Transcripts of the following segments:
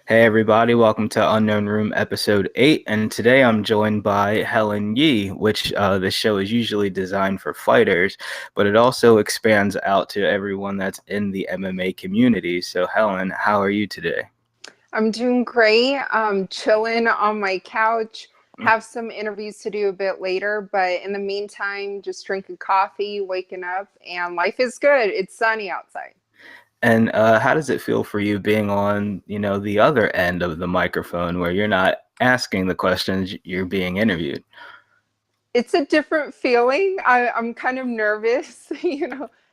Hey everybody, welcome to Unknown Room episode 8, and today I'm joined by Helen Yee, which this show is usually designed for fighters, but it also expands out to everyone that's in the MMA community. So Helen, how are you today? I'm doing great. Chilling on my couch. Have some interviews to do a bit later, but in the meantime, just drinking coffee, waking up, and life is good. It's sunny outside. And how does it feel for you being on, the other end of the microphone where you're not asking the questions, you're being interviewed? It's a different feeling. I'm kind of nervous,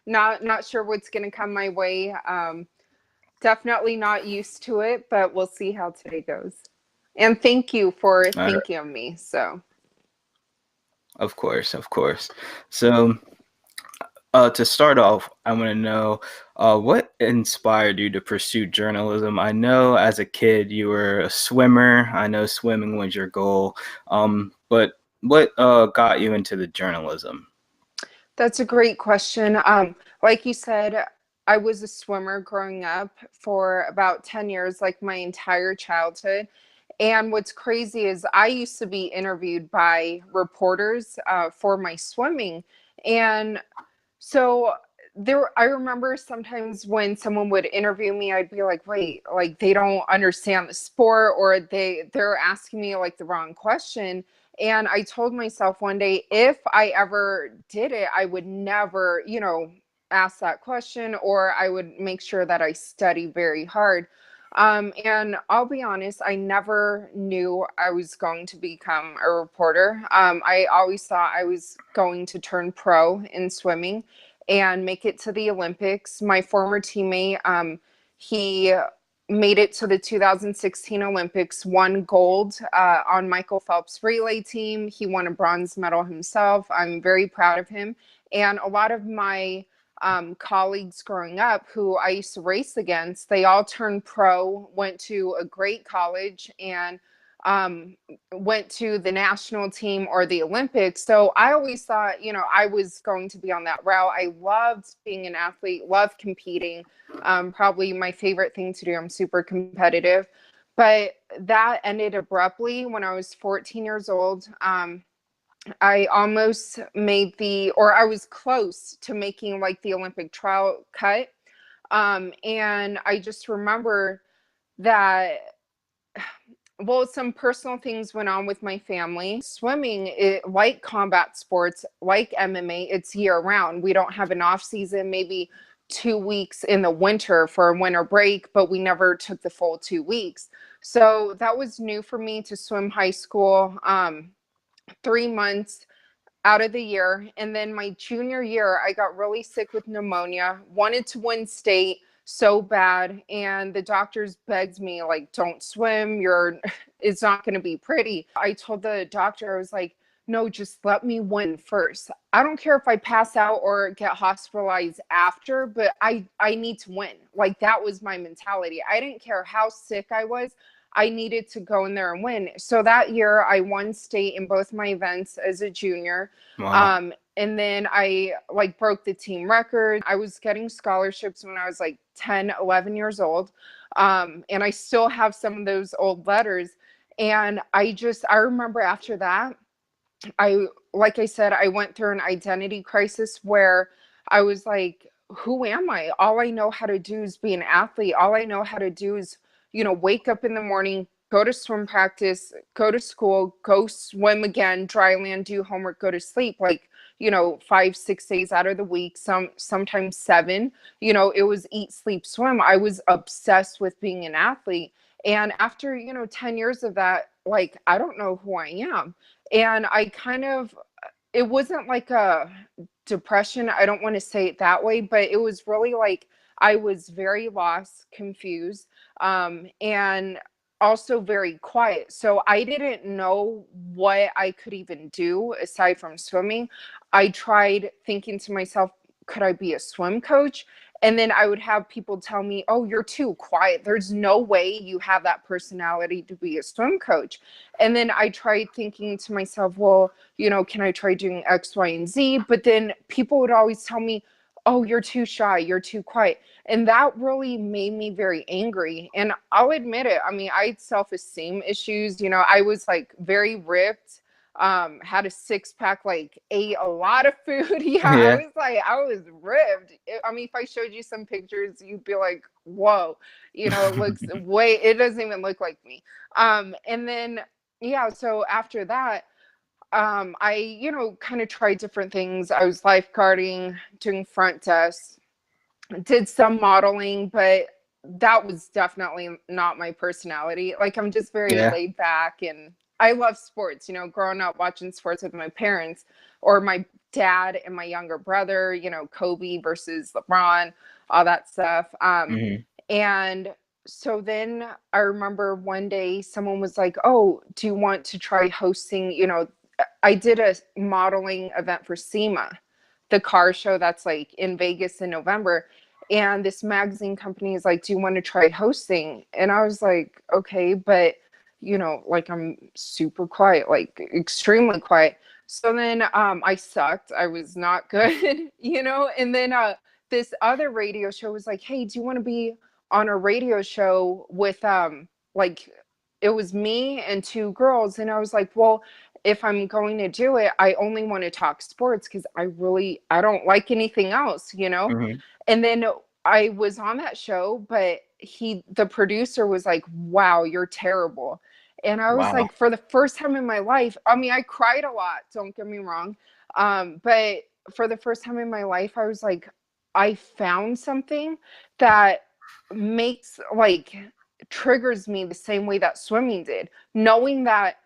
not sure what's going to come my way. Definitely not used to it, but we'll see how today goes. And thank you for All right, thinking of me. So. of course, of course. So to start off, I want to know what inspired you to pursue journalism. I know as a kid you were a swimmer. I know swimming was your goal. But what got you into the journalism? That's a great question. Like you said, I was a swimmer growing up for about 10 years, like my entire childhood. And what's crazy is I used to be interviewed by reporters for my swimming. And so I remember sometimes when someone would interview me, I'd be like, wait, like they don't understand the sport, or they're asking me like the wrong question. And I told myself one day, if I ever did it, I would never, ask that question, or I would make sure that I study very hard. And I'll be honest, I never knew I was going to become a reporter. I always thought I was going to turn pro in swimming and make it to the Olympics. My former teammate, he made it to the 2016 Olympics, won gold on Michael Phelps' relay team. He won a bronze medal himself. I'm very proud of him. And a lot of my colleagues growing up who I used to race against, they all turned pro, went to a great college, and um, went to the national team or the Olympics. So I always thought, I was going to be on that route. I loved being an athlete, loved competing. Probably my favorite thing to do. I'm super competitive. But that ended abruptly when I was 14 years old. I almost made or I was close to making like the Olympic trial cut. And I just remember that, well, some personal things went on with my family. Swimming, like combat sports, like MMA, it's year round. We don't have an off season, maybe 2 weeks in the winter for a winter break, but we never took the full 2 weeks. So that was new for me to swim high school. 3 months out of the year. And then my junior year, I got really sick with pneumonia, wanted to win state so bad. And the doctors begged me, like, don't swim. It's not going to be pretty. I told the doctor, I was like, no, just let me win first. I don't care if I pass out or get hospitalized after, but I need to win. Like, that was my mentality. I didn't care how sick I was. I needed to go in there and win. So that year I won state in both my events as a junior. Wow. And then I like broke the team record. I was getting scholarships when I was like 10, 11 years old. And I still have some of those old letters. And I remember after that, like I said, I went through an identity crisis where I was like, who am I? All I know how to do is be an athlete. All I know how to do is, wake up in the morning, go to swim practice, go to school, go swim again, dry land, do homework, go to sleep. Like, 5, 6 days out of the week, sometimes 7. It was eat, sleep, swim. I was obsessed with being an athlete. And after, 10 years of that, like, I don't know who I am. And it wasn't like a depression. I don't want to say it that way, but it was really like I was very lost, confused, and also very quiet. So I didn't know what I could even do aside from swimming. I tried thinking to myself, could I be a swim coach? And then I would have people tell me, oh, you're too quiet. There's no way you have that personality to be a swim coach. And then I tried thinking to myself, well, can I try doing X, Y, and Z? But then people would always tell me, oh, you're too shy, you're too quiet. And that really made me very angry. And I'll admit it. I mean, I had self-esteem issues. You know, I was like very ripped, had a six pack, like ate a lot of food. Yeah, Yeah. I was ripped. I mean, if I showed you some pictures, you'd be like, whoa, you know, it looks way, it doesn't even look like me. And then, yeah, so after that, I, you know, kind of tried different things. I was lifeguarding, doing front desk, did some modeling, but that was definitely not my personality. Like, I'm just very Yeah. laid back, and I love sports, you know, growing up watching sports with my parents or my dad and my younger brother, you know, Kobe versus LeBron, all that stuff. Hmm. And so then I remember one day someone was like, "Oh, do you want to try hosting?" You know, I did a modeling event for SEMA, the car show that's like in Vegas in November. And this magazine company is like, "Do you want to try hosting?" And I was like, "Okay," but you know, like I'm super quiet, like extremely quiet. So then I sucked. I was not good, you know. And then this other radio show was like, "Hey, do you want to be on a radio show with like it was me and two girls?" And I was like, "Well, if I'm going to do it, I only want to talk sports because I don't like anything else, you know?" Hmm. And then I was on that show, but the producer was like, "Wow, you're terrible." And I was Wow. like, for the first time in my life, I mean, I cried a lot, don't get me wrong. But for the first time in my life, I was like, I found something that makes like triggers me the same way that swimming did, knowing that,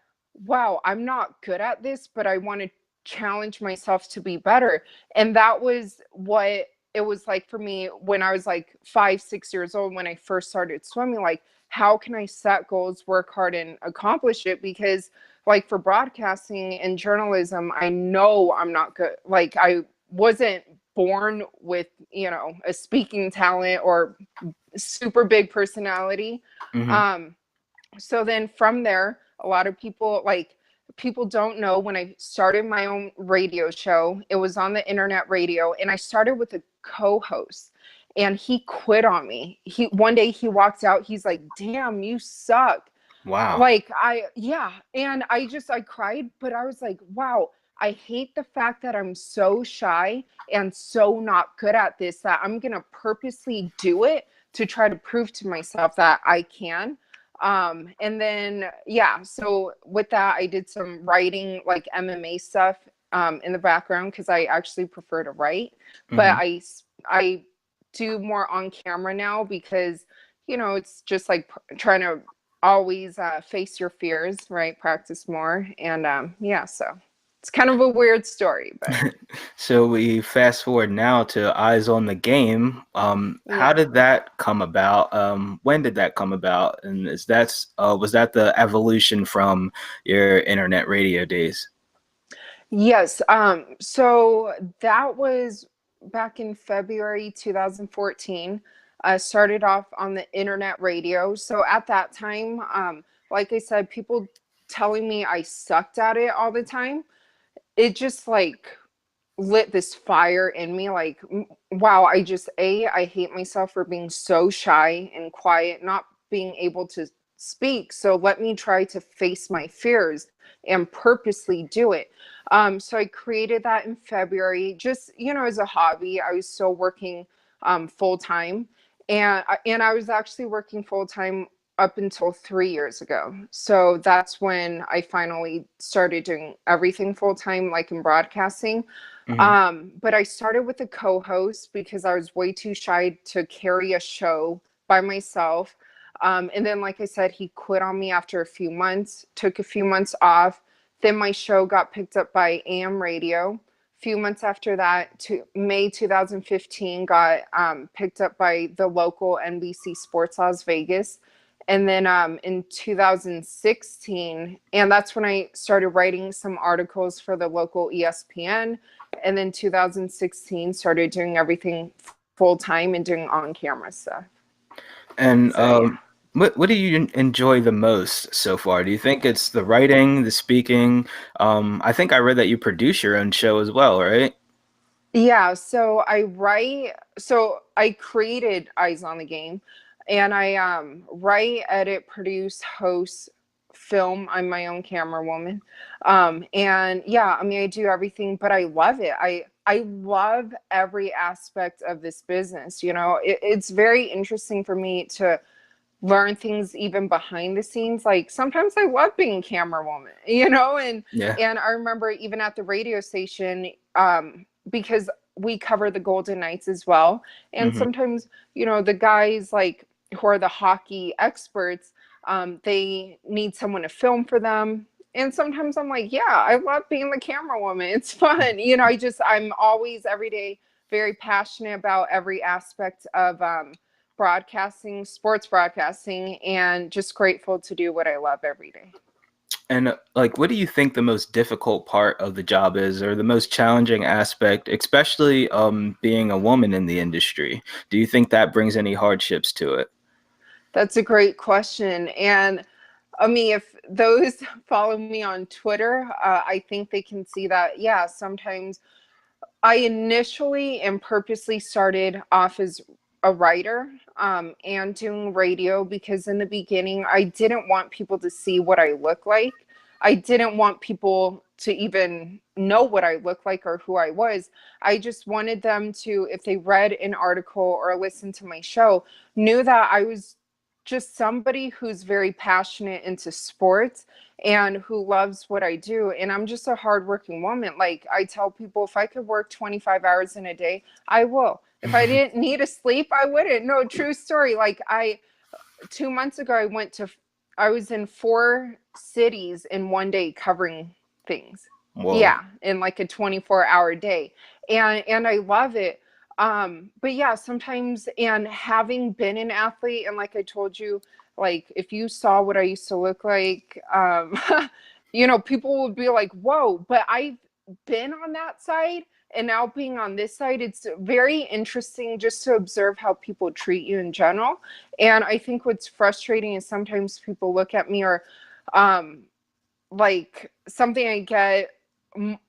wow, I'm not good at this, but I want to challenge myself to be better. And that was what it was like for me when I was like 5, 6 years old, when I first started swimming. Like, how can I set goals, work hard, and accomplish it? Because, like, for broadcasting and journalism, I know I'm not good. Like, I wasn't born with, you know, a speaking talent or super big personality. Hmm. Um, so then from there, a lot of people, like, people don't know, when I started my own radio show, it was on the internet radio, and I started with a co-host, and he quit on me. He one day he walked out, he's like, "Damn, you suck." Wow. Like, yeah, and I cried, but I was like, wow, I hate the fact that I'm so shy and so not good at this, that I'm gonna purposely do it to try to prove to myself that I can. And then, yeah, so with that, I did some writing, like MMA stuff, in the background, because I actually prefer to write, but Hmm. I do more on camera now because, you know, it's just like trying to always face your fears, right? Practice more. And yeah, so it's kind of a weird story, but So we fast forward now to Eyes on the Game. How yeah. did that come about? When did that come about? And was that the evolution from your internet radio days? Yes. So that was back in February 2014. I started off on the internet radio. So at that time, like I said, people telling me I sucked at it all the time, it just like lit this fire in me. Like, wow, I hate myself for being so shy and quiet, not being able to speak. So let me try to face my fears and purposely do it. So I created that in February, just, you know, as a hobby. I was still working full time, and I was actually working full time up until 3 years ago. So that's when I finally started doing everything full time, like in broadcasting. Hmm. But I started with a co-host because I was way too shy to carry a show by myself. And then, like I said, he quit on me after a few months, took a few months off. Then my show got picked up by AM radio. A few months after that, to May 2015, got picked up by the local NBC Sports Las Vegas. And then in 2016, and that's when I started writing some articles for the local ESPN. And then 2016, started doing everything full time and doing on camera stuff. And So yeah. what do you enjoy the most so far? Do you think it's the writing, the speaking? I think I read that you produce your own show as well, right? Yeah, so I created Eyes on the Game, and I write, edit, produce, host, film. I'm my own camera woman. And yeah, I mean I do everything, but I love it. I love every aspect of this business. It's very interesting for me to learn things even behind the scenes. Like sometimes I love being camera woman, and Yeah. I remember even at the radio station, because we cover the Golden Knights as well. And Hmm. sometimes, the guys like who are the hockey experts, they need someone to film for them. And sometimes I'm like, yeah, I love being the camera woman. It's fun. I'm always every day very passionate about every aspect of broadcasting, sports broadcasting, and just grateful to do what I love every day. And like, what do you think the most difficult part of the job is, or the most challenging aspect, especially being a woman in the industry? Do you think that brings any hardships to it? That's a great question. And I mean, if those follow me on Twitter, I think they can see that, yeah, sometimes I initially and purposely started off as a writer, and doing radio because in the beginning, I didn't want people to see what I look like. I didn't want people to even know what I look like or who I was. I just wanted them to, if they read an article or listened to my show, knew that I was just somebody who's very passionate into sports and who loves what I do. And I'm just a hardworking woman. Like I tell people, if I could work 25 hours in a day, I will. If I didn't need to sleep, I wouldn't. No, true story. 2 months ago, I was in 4 cities in one day covering things. Whoa. Yeah, in like a 24-hour day. And I love it. But yeah, sometimes, and having been an athlete, and like I told you, like if you saw what I used to look like, people would be like, whoa, but I've been on that side, and now being on this side, it's very interesting just to observe how people treat you in general. And I think what's frustrating is sometimes people look at me, or um, like something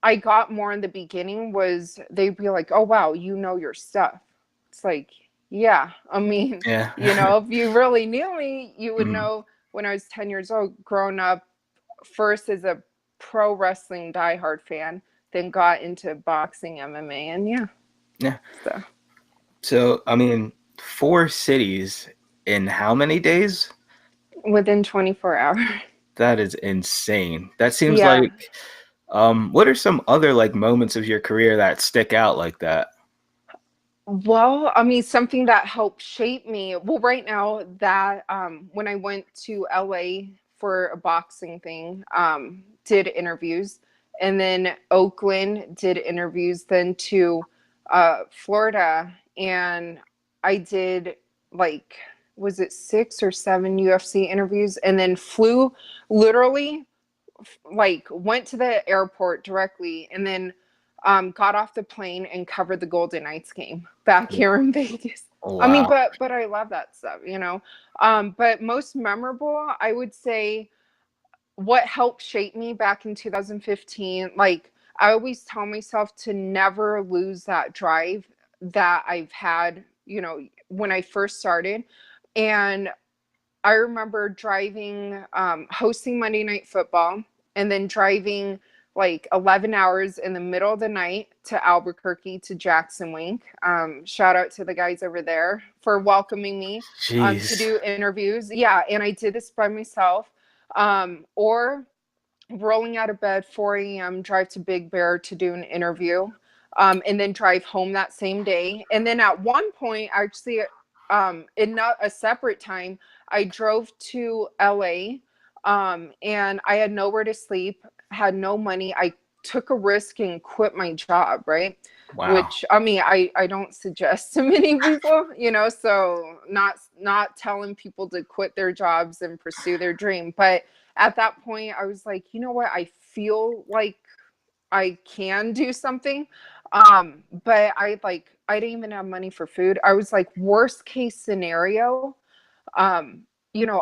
I got more in the beginning was they'd be like, oh, wow, you know your stuff. It's like, yeah, I mean, Yeah. if you really knew me, you would Mhm. know when I was 10 years old, growing up first as a pro wrestling diehard fan, then got into boxing, MMA, and yeah, Yeah. so So, I mean, 4 cities in how many days? within 24 hours. That is insane. That seems Yeah. like, what are some other like moments of your career that stick out like that? Well, I mean, something that helped shape me. Well, right now that when I went to LA for a boxing thing, did interviews, and then Oakland did interviews, then to Florida, and I did like was it 6 or 7 UFC interviews, and then flew literally like went to the airport directly, and then got off the plane and covered the Golden Knights game back here in Vegas. I mean, Wow. but I love that stuff. But most memorable, I would say, what helped shape me back in 2015. Like I always tell myself to never lose that drive that I've had, when I first started. And I remember driving, hosting Monday Night Football, and then driving like 11 hours in the middle of the night to Albuquerque to Jackson Wink. Shout out to the guys over there for welcoming me to Jeez. do interviews. Yeah, and I did this by myself. Or rolling out of bed 4 a.m., drive to Big Bear to do an interview, and then drive home that same day. And then at one point, actually, in not a separate time, I drove to LA, and I had nowhere to sleep, had no money. I took a risk and quit my job, right? Wow. Which I mean, I don't suggest to many people, so not telling people to quit their jobs and pursue their dream. But at that point, I was like, you know what? I feel like I can do something. But I didn't even have money for food. I was like, worst case scenario, um,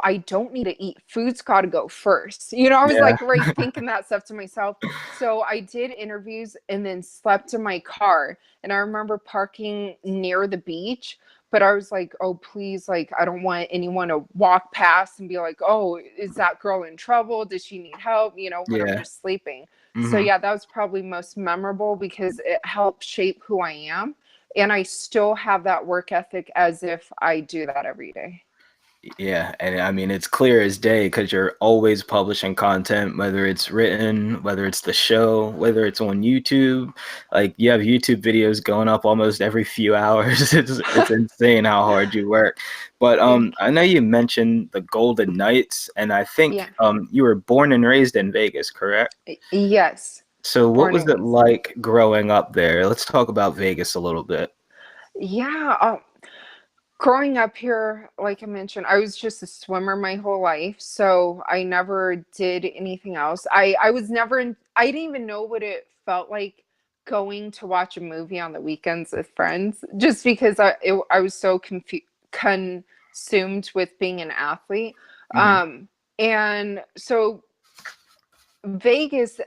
I don't need to eat. Food's got to go first. I was Yeah. like, right, thinking that stuff to myself. So I did interviews and then slept in my car. And I remember parking near the beach, but I was like, oh, please, like, I don't want anyone to walk past and be like, oh, is that girl in trouble? Does she need help? When I'm Yeah. just sleeping. So Hmm. yeah, that was probably most memorable because it helped shape who I am. And I still have that work ethic as if I do that every day. Yeah, and I mean it's clear as day because you're always publishing content, whether it's written, whether it's the show, whether it's on YouTube. Like you have YouTube videos going up almost every few hours. It's insane how hard you work. But Yeah. I know you mentioned the Golden Knights, and I think Yeah. you were born and raised in Vegas, correct? Yes. So what Born was and it raised. like growing up there? Let's talk about Vegas a little bit. Yeah. Growing up here, like I mentioned, I was just a swimmer my whole life. So I never did anything else. I was never in, I didn't even know what it felt like going to watch a movie on the weekends with friends, just because I was so consumed with being an athlete. Hmm. And so Vegas,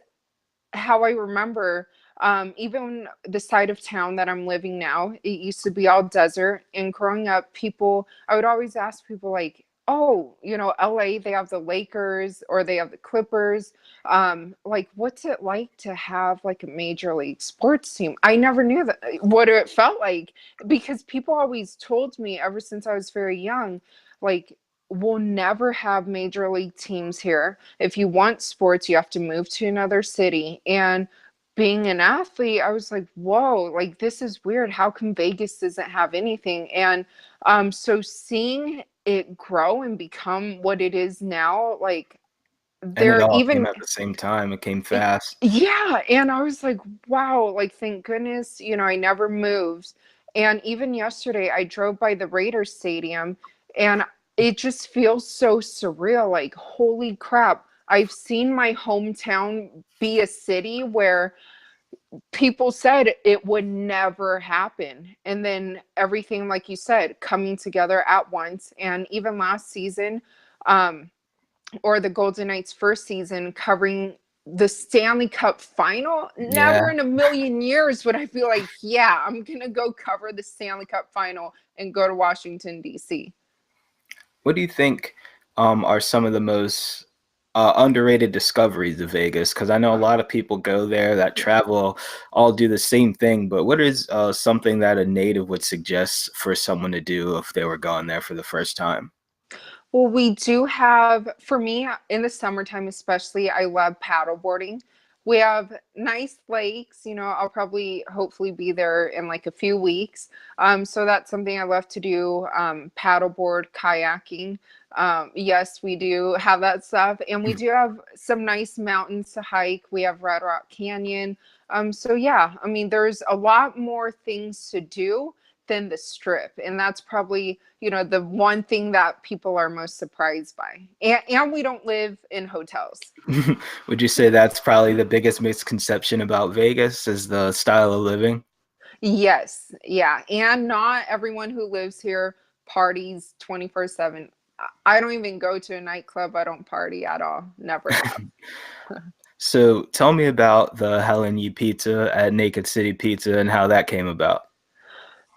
how I remember, even the side of town that I'm living now, it used to be all desert. And growing up, I would always ask people like, oh, LA, they have the Lakers or they have the Clippers. Like, what's it like to have like a major league sports team? I never knew that what it felt like because people always told me ever since I was very young, like, we'll never have major league teams here. If you want sports, you have to move to another city. And being an athlete, I was like, whoa, like this is weird. How come Vegas doesn't have anything? And so seeing it grow and become what it is now, like And it there all came even at the same time. It came fast. yeah, and I was like, wow, like thank goodness, I never moved. And even yesterday I drove by the Raiders stadium and it just feels so surreal. Like, holy crap. I've seen my hometown be a city where people said it would never happen. And then everything, like you said, coming together at once. And even last season, um, or the Golden Knights' first season covering the Stanley Cup final. Never Yeah. in a million years would I feel like, yeah, I'm going to go cover the Stanley Cup final and go to Washington, D.C. What do you think are some of the most underrated discoveries of Vegas? Because I know a lot of people go there that travel, all do the same thing. But what is something that a native would suggest for someone to do if they were going there for the first time? Well, we do have, for me, in the summertime especially, I love paddleboarding. We have nice lakes, I'll probably hopefully be there in like a few weeks. So that's something I love to do, paddleboard, kayaking. Yes, we do have that stuff. And we do have some nice mountains to hike. We have Red Rock Canyon. So yeah, I mean, there's a lot more things to do than the strip. And that's probably, the one thing that people are most surprised by. And we don't live in hotels. Would you say that's probably the biggest misconception about Vegas is the style of living? Yes. Yeah. And not everyone who lives here parties 24/7. I don't even go to a nightclub. I don't party at all. Never have. So tell me about the Helen Yee pizza at Naked City Pizza and how that came about.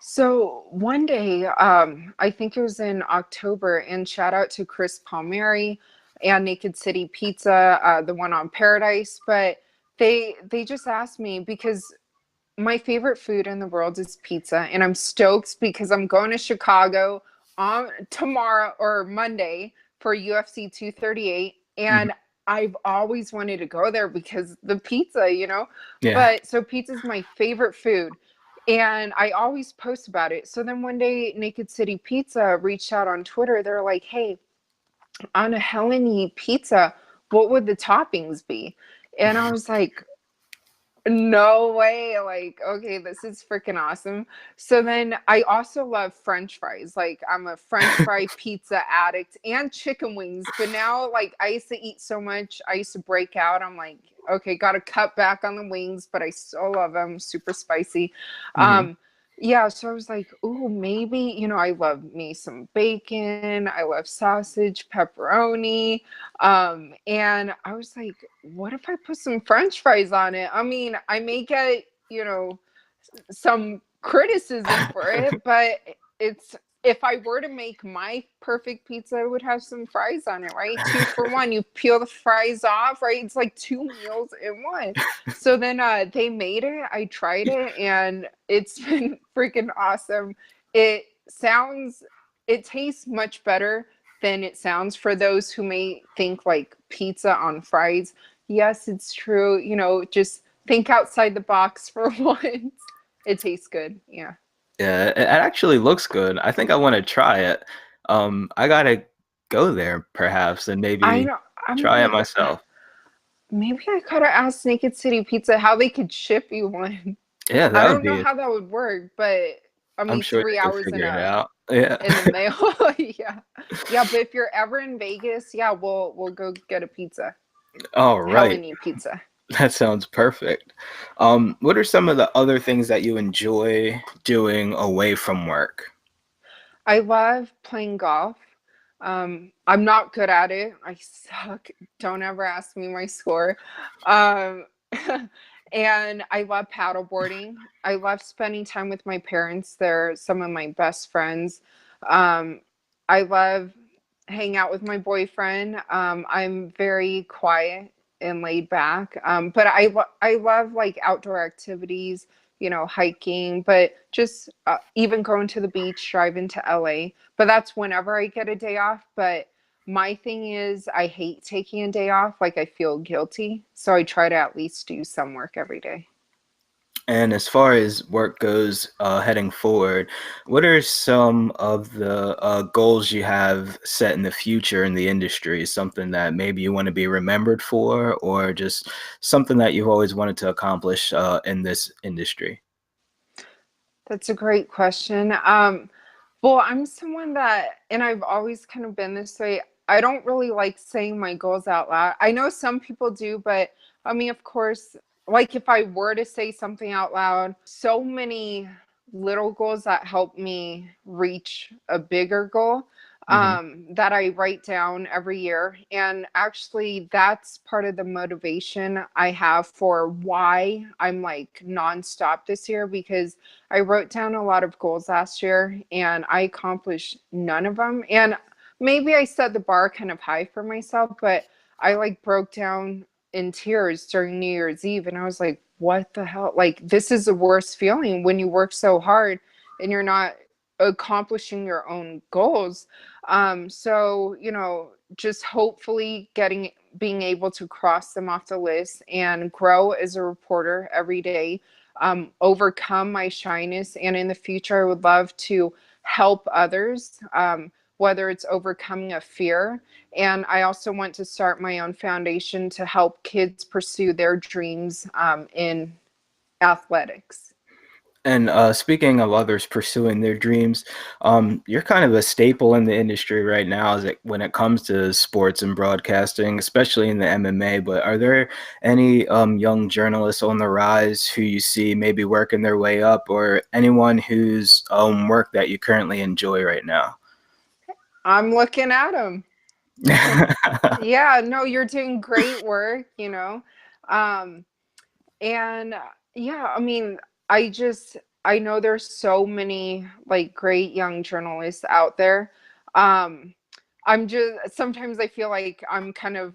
So one day, I think it was in October, and shout out to Chris Palmieri and Naked City Pizza, the one on Paradise. But they just asked me because my favorite food in the world is pizza, and I'm stoked because I'm going to Chicago on tomorrow or Monday for UFC 238, Mhm. and I've always wanted to go there because the pizza. Yeah. But so pizza's my favorite food, and I always post about it. So then one day, Naked City Pizza reached out on Twitter. They're like, "Hey, on a Helen Yee pizza, what would the toppings be?" And I was like, no way. Like, okay, this is freaking awesome. So then I also love French fries. Like, I'm a French fry pizza addict and chicken wings. But now, like, I used to eat so much. I used to break out. I'm like, okay, got to cut back on the wings, but I still love them. Super spicy. Mhm. Um, Yeah, so I was like, "Ooh, maybe, I love me some bacon, I love sausage, pepperoni." And I was like, "What if I put some French fries on it?" I mean, I may get, some criticism for it, but it's if I were to make my perfect pizza, I would have some fries on it, right? Two for one. You peel the fries off, right? It's like two meals in one. So then they made it. I tried it, and it's been freaking awesome. It sounds, it tastes much better than it sounds for those who may think like pizza on fries. Yes, it's true. Just think outside the box for once. It tastes good. Yeah. Yeah, it actually looks good. I think I want to try it. I gotta go there perhaps and I maybe know. I'm try it like, myself. maybe I could have asked Naked City Pizza how they could ship you one. Yeah, I that would don't know be. how that would work, but I I'm mean, sure they 3 hours could figure it out. Yeah. in the mail. Yeah. Yeah, but if you're ever in Vegas, yeah, we'll go get a pizza. All right. Helen Yee pizza. That sounds perfect. What are some of the other things that you enjoy doing away from work? I love playing golf. I'm not good at it. I suck. Don't ever ask me my score. Um, and I love paddleboarding. I love spending time with my parents. They're some of my best friends. Um, I love hang out with my boyfriend. I'm very quiet and laid back. But I love like outdoor activities, hiking, but just even going to the beach, driving to LA. But that's whenever I get a day off. But my thing is, I hate taking a day off. Like, I feel guilty. So I try to at least do some work every day. And as far as work goes, heading forward, what are some of the goals you have set in the future in the industry? Something that maybe you want to be remembered for, or just something that you've always wanted to accomplish in this industry? That's a great question. Well, I'm someone that, and I've always kind of been this way. I don't really like saying my goals out loud. I know some people do, but I mean, of course, like if I were to say something out loud, so many little goals that help me reach a bigger goal Hmm. that I write down every year. And actually, that's part of the motivation I have for why I'm like nonstop this year, because I wrote down a lot of goals last year and I accomplished none of them. And maybe I set the bar kind of high for myself, but I like broke down in tears during New Year's Eve and I was like, what the hell? Like, this is the worst feeling when you work so hard and you're not accomplishing your own goals. So, just hopefully being able to cross them off the list and grow as a reporter every day, overcome my shyness. And in the future, I would love to help others, whether it's overcoming a fear. And I also want to start my own foundation to help kids pursue their dreams in athletics. And speaking of others pursuing their dreams, you're kind of a staple in the industry right now as when it comes to sports and broadcasting, especially in the MMA. But are there any young journalists on the rise who you see maybe working their way up, or anyone whose work that you currently enjoy right now? I'm looking at them. Yeah, no, you're doing great work, Um, and yeah, I mean, I know there's so many like great young journalists out there. Um, I'm just sometimes I feel like I'm kind of,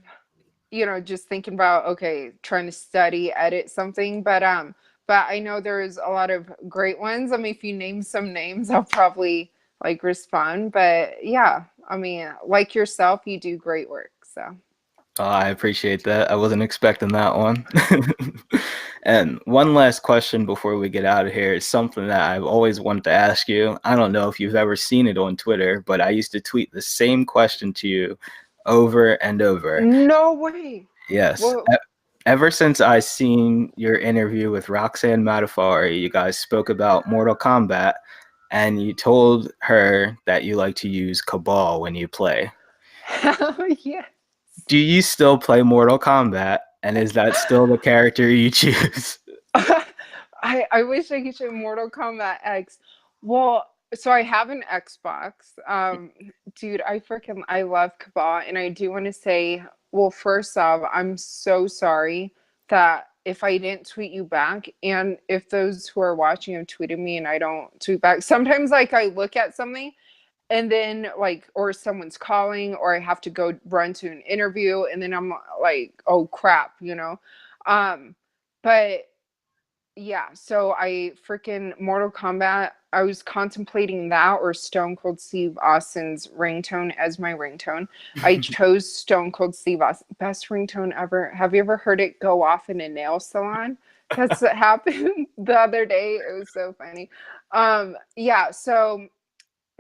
just thinking about, okay, trying to study, edit something, but I know there's a lot of great ones. I mean, if you name some names, I'll probably like respond. But yeah, I mean, like yourself, you do great work. So I appreciate that. I wasn't expecting that one. And one last question before we get out of here is something that I've always wanted to ask you. I don't know if you've ever seen it on Twitter, but I used to tweet the same question to you over and over. no way. Yes. Well, Ever since I seen your interview with Roxanne Matafari, you guys spoke about Mortal Kombat, and you told her that you like to use Cabal when you play. hell yeah. Do you still play Mortal Kombat? And is that still the character you choose? I wish I could show Mortal Kombat X. Well, so I have an Xbox. Dude, I love Cabal, and I do want to say, well, first off, I'm so sorry that if I didn't tweet you back, and if those who are watching have tweeted me and I don't tweet back, sometimes like I look at something and then like, or someone's calling, or I have to go run to an interview, and then I'm like, oh crap, but yeah, so I freaking Mortal Kombat. I was contemplating that or Stone Cold Steve Austin's ringtone as my ringtone. I chose Stone Cold Steve Austin, best ringtone ever. Have you ever heard it go off in a nail salon? That's what happened the other day. It was so funny. Yeah, so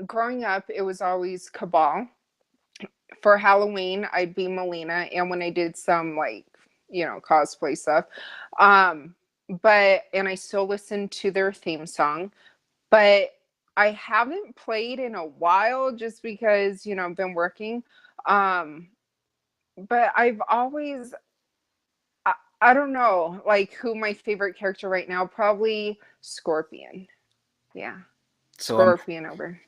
growing up, it was always Cabal. For Halloween, I'd be Melina, and when I did some like, cosplay stuff. And I still listen to their theme song, but I haven't played in a while just because, I've been working. But I've always, I don't know, like who my favorite character right now, probably Scorpion. Yeah. So Scorpion over.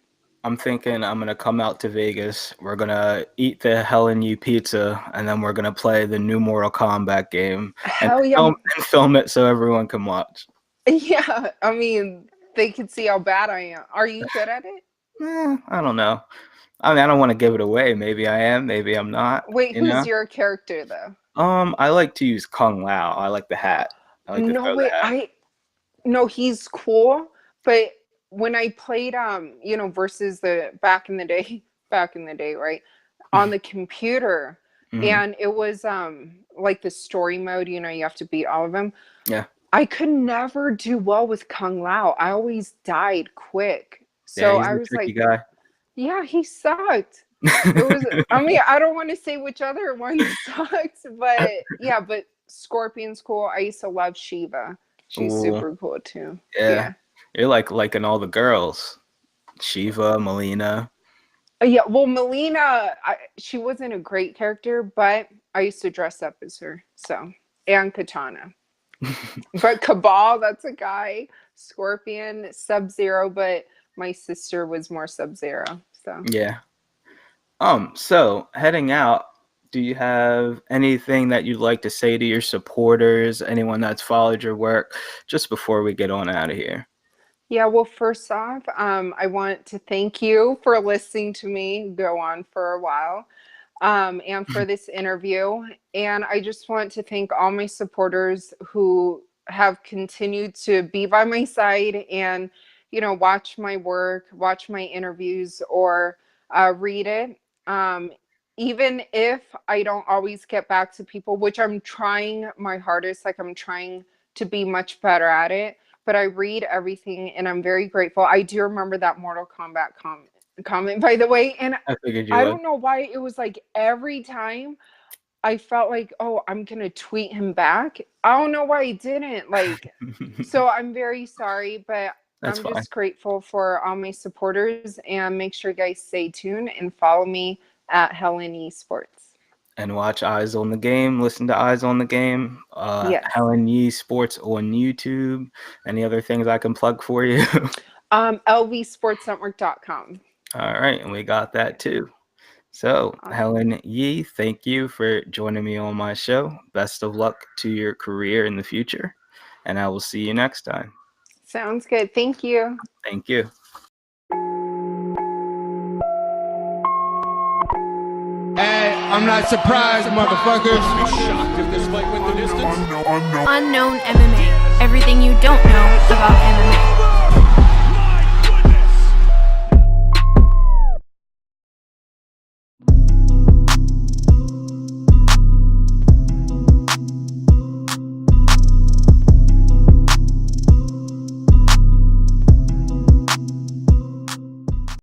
I'm thinking I'm gonna come out to Vegas. We're gonna eat the Helen Yee pizza, and then we're gonna play the new Mortal Kombat game and Hell yeah. film it so everyone can watch. Yeah, I mean, they can see how bad I am. Are you good at it? I don't know. I mean, I don't want to give it away. Maybe I am. Maybe I'm not. Wait, who's your character though? I like to use Kung Lao. I like the hat. I like to throw the hat. No, he's cool, but when I played versus the back in the day, right? On the computer, and it was like the story mode, you have to beat all of them. Yeah. I could never do well with Kung Lao. I always died quick. So he's I a was tricky like, guy. yeah, he sucked. I mean, I don't want to say which other one sucks, but yeah, but Scorpion's cool. I used to love Shiva. She's super cool too. Yeah. You're liking all the girls. Shiva, Melina. Yeah, well, Melina, she wasn't a great character, but I used to dress up as her. So, and Katana. But Cabal, that's a guy. Scorpion, Sub-Zero, but my sister was more Sub-Zero. So yeah. So heading out, do you have anything that you'd like to say to your supporters, anyone that's followed your work, just before we get on out of here? Yeah, well, first off, I want to thank you for listening to me go on for a while, and for this interview. And I just want to thank all my supporters who have continued to be by my side and, watch my work, watch my interviews, or read it. Even if I don't always get back to people, which I'm trying my hardest, like I'm trying to be much better at it. But I read everything, and I'm very grateful. I do remember that Mortal Kombat comment, by the way. And I don't know why it was like every time I felt like, oh, I'm going to tweet him back. I don't know why I didn't. Like, so I'm very sorry, but I'm just grateful for all my supporters. And make sure you guys stay tuned and follow me at Helen Yee Sports. And watch Eyes on the Game. Listen to Eyes on the Game. Yes. Helen Yee Sports on YouTube. Any other things I can plug for you? lvsportsnetwork.com. All right, and we got that too. So, Helen Yee, thank you for joining me on my show. Best of luck to your career in the future, and I will see you next time. Sounds good. Thank you. Thank you. I'm not surprised, motherfuckers. Shocked if this fight went the distance. Unknown MMA. Everything you don't know about MMA.